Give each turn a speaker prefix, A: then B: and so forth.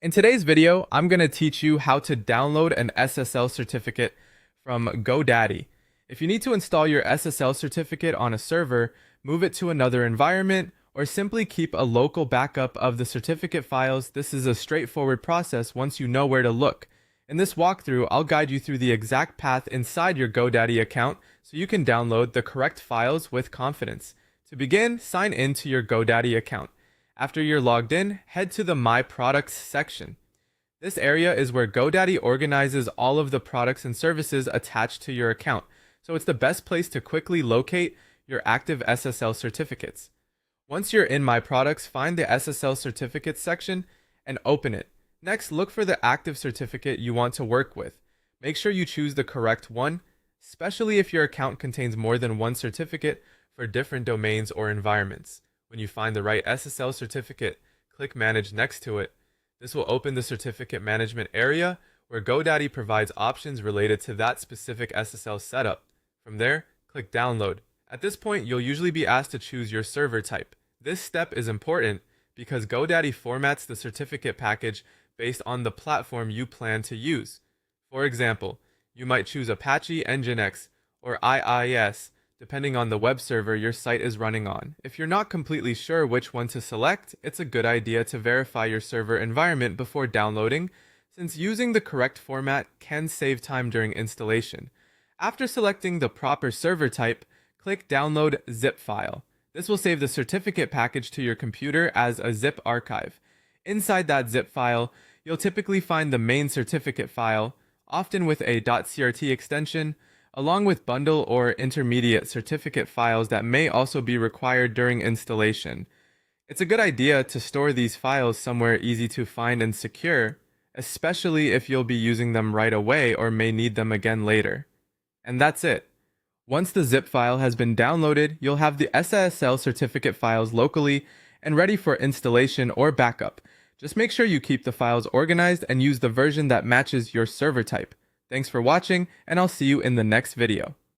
A: In today's video, I'm going to teach you how to download an SSL certificate from GoDaddy. If you need to install your SSL certificate on a server, move it to another environment, or simply keep a local backup of the certificate files, this is a straightforward process once you know where to look. In this walkthrough, I'll guide you through the exact path inside your GoDaddy account so you can download the correct files with confidence. To begin, sign in to your GoDaddy account. After you're logged in, head to the My Products section. This area is where GoDaddy organizes all of the products and services attached to your account, so it's the best place to quickly locate your active SSL certificates. Once you're in My Products, find the SSL certificates section and open it. Next, look for the active certificate you want to work with. Make sure you choose the correct one, especially if your account contains more than one certificate for different domains or environments. When you find the right SSL certificate, click Manage next to it. This will open the certificate management area where GoDaddy provides options related to that specific SSL setup. From there, click Download. At this point, you'll usually be asked to choose your server type. This step is important because GoDaddy formats the certificate package based on the platform you plan to use. For example, you might choose Apache Nginx or IIS, depending on the web server your site is running on. If you're not completely sure which one to select, it's a good idea to verify your server environment before downloading, since using the correct format can save time during installation. After selecting the proper server type, click Download Zip File. This will save the certificate package to your computer as a zip archive. Inside that zip file, you'll typically find the main certificate file, often with a .crt extension, along with bundle or intermediate certificate files that may also be required during installation. It's a good idea to store these files somewhere easy to find and secure, especially if you'll be using them right away or may need them again later. And that's it. Once the zip file has been downloaded, you'll have the SSL certificate files locally and ready for installation or backup. Just make sure you keep the files organized and use the version that matches your server type. Thanks for watching, and I'll see you in the next video.